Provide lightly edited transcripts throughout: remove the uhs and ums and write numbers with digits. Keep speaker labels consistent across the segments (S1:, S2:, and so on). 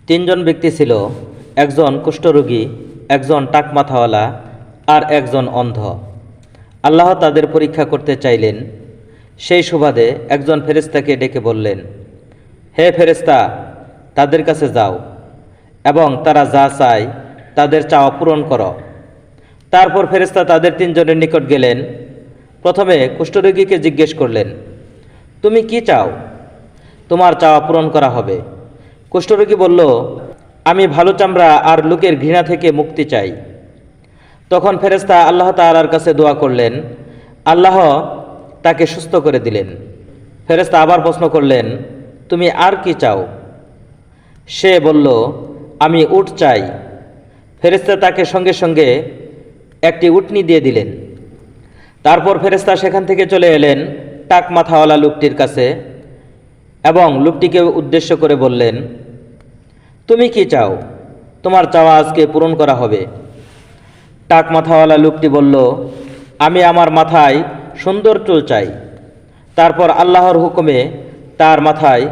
S1: তিনজন ব্যক্তি ছিল, একজন কুষ্ঠরোগী, একজন টাকমাথাওয়ালা আর একজন অন্ধ। আল্লাহ তাদের পরীক্ষা করতে চাইলেন। সেই সুবাদে একজন ফেরেশতাকে ডেকে বললেন, হে ফেরেশতা, তাদের কাছে যাও এবং তারা যা চায় তাদের চাওয়া পূরণ করো। তারপর ফেরেশতা তাদের তিনজনের নিকট গেলেন। প্রথমে কুষ্ঠরোগীকে জিজ্ঞেস করলেন, তুমি কি চাও? তোমার চাওয়া পূরণ করা হবে। কুষ্ঠরোগী বলল, আমি ভালো চামড়া আর লোকের ঘৃণা থেকে মুক্তি চাই। তখন ফেরেশতা আল্লাহ তাআলার কাছে দোয়া করলেন। আল্লাহ তাকে সুস্থ করে দিলেন। ফেরেশতা আবার প্রশ্ন করলেন, তুমি আর কি চাও? সে বলল, আমি উট চাই। ফেরেশতা তাকে সঙ্গে সঙ্গে একটি উটনি দিয়ে দিলেন। তারপর ফেরেশতা সেখান থেকে চলে এলেন টাক মাথাওয়ালা লোকটির কাছে এবং লোকটিকে উদ্দেশ্য করে বললেন, তুমি কি চাও? তোমার চাওয়া আজকে পূরণ করা হবে। টাক মাথাওয়ালা লোকটি বলল, আমি আমার মাথায় সুন্দর চুল চাই। তারপর আল্লাহর হুকুমে তার মাথায়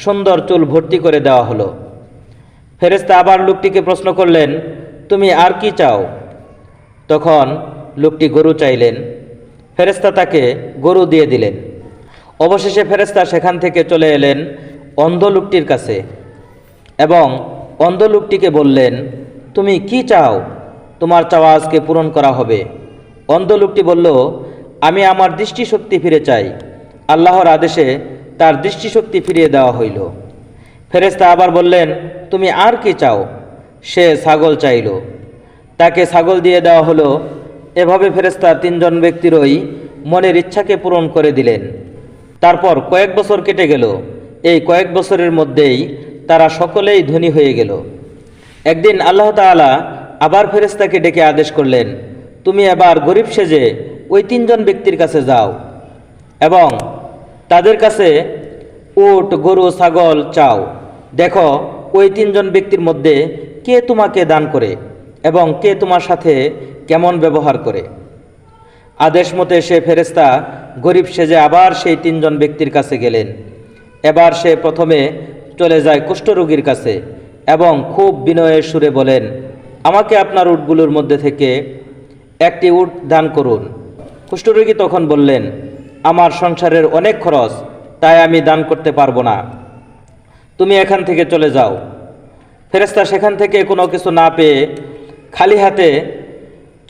S1: সুন্দর চুল ভর্তি করে দেওয়া হলো। ফেরেশতা আবার লোকটিকে প্রশ্ন করলেন, তুমি আর কি চাও? তখন লোকটি গরু চাইলেন। ফেরেশতা তাকে গরু দিয়ে দিলেন। অবশেষে ফেরেশতা সেখান থেকে চলে এলেন অন্ধ লোকটির কাছে এবং অন্ধ লোকটিকে বললেন, তুমি কি চাও? তোমার চাওয়া আজকে পূরণ করা হবে। অন্ধ লোকটি বলল, আমি আমার দৃষ্টিশক্তি ফিরে চাই। আল্লাহর আদেশে তার দৃষ্টিশক্তি ফিরিয়ে দেওয়া হইল। ফেরেশতা আবার বললেন, তুমি আর কি চাও? সে ছাগল চাইল। তাকে ছাগল দিয়ে দেওয়া হলো। এভাবে ফেরেশতা তিনজন ব্যক্তিরই মনের ইচ্ছাকে পূরণ করে দিলেন। তারপর কয়েক বছর কেটে গেল। এই কয়েক বছরের মধ্যেই তারা সকলেই ধনী হয়ে গেল। একদিন আল্লাহ তাআলা আবার ফেরেশতাকে ডেকে আদেশ করলেন, তুমি এবার গরিব সেজে ওই তিনজন ব্যক্তির কাছে যাও এবং তাদের কাছে উট, গরু, ছাগল চাও। দেখো ওই তিনজন ব্যক্তির মধ্যে কে তোমাকে দান করে এবং কে তোমার সাথে কেমন ব্যবহার করে। আদেশ মতে সে ফেরেশতা গরিব সেজে আবার সেই তিনজন ব্যক্তির কাছে গেলেন। এবার সে প্রথমে চলে যায় কুষ্ঠরোগীর কাছে এবং খুব বিনয়ের সুরে বলেন, আমাকে আপনার উটগুলোর মধ্যে থেকে একটি উট দান করুন। কুষ্ঠরোগী তখন বললেন, আমার সংসারের অনেক খরচ, তাই আমি দান করতে পারবো না, তুমি এখান থেকে চলে যাও। ফেরেশতা সেখান থেকে কোনো কিছু না পেয়ে খালি হাতে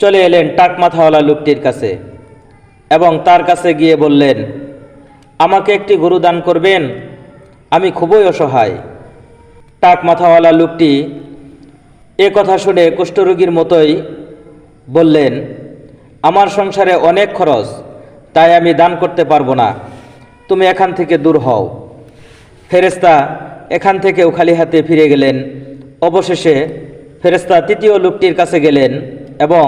S1: চলে এলেন টাক মাথাওয়ালা লোকটির কাছে এবং তার কাছে গিয়ে বললেন, আমাকে একটি গরু দান করবেন, আমি খুবই অসহায়। টাক মাথাওয়ালা লোকটি এ কথা শুনে কুষ্ঠরোগীর মতোই বললেন, আমার সংসারে অনেক খরচ, তাই আমি দান করতে পারবো না, তুমি এখান থেকে দূর হও। ফেরেশতা এখান থেকেও খালি হাতে ফিরে গেলেন। অবশেষে ফেরেশতা তৃতীয় লোকটির কাছে গেলেন এবং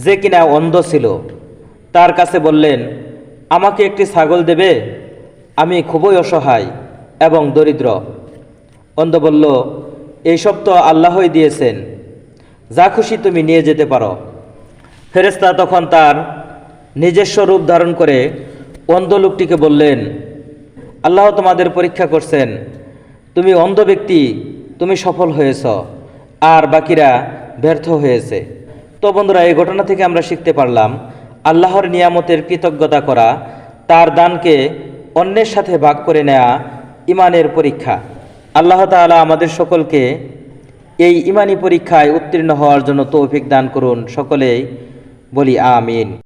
S1: যে কিনা অন্ধ ছিল তার কাছে বললেন, আমাকে একটি ছাগল দেবে, আমি খুবই অসহায় এবং দরিদ্র। অন্ধ বলল, এইসব তো আল্লাহই দিয়েছেন, যা খুশি তুমি নিয়ে যেতে পারো। ফেরেশতা তখন তার নিজস্ব রূপ ধারণ করে অন্ধ লোকটিকে বললেন, আল্লাহ তোমাদের পরীক্ষা করছেন, তুমি অন্ধ ব্যক্তি, তুমি সফল হয়েছ আর বাকিরা ব্যর্থ হয়েছে। তো বন্ধুরা, এই ঘটনা থেকে আমরা শিখতে পারলাম আল্লাহর নিয়ামতের কৃতজ্ঞতা করা, তার দানকে অন্যের সাথে ভাগ করে নেওয়া ইমানের পরীক্ষা। আল্লাহ তাআলা আমাদের সকলকে এই ইমানি পরীক্ষায় উত্তীর্ণ হওয়ার জন্য তৌফিক দান করুন। সকলেই বলি আমিন।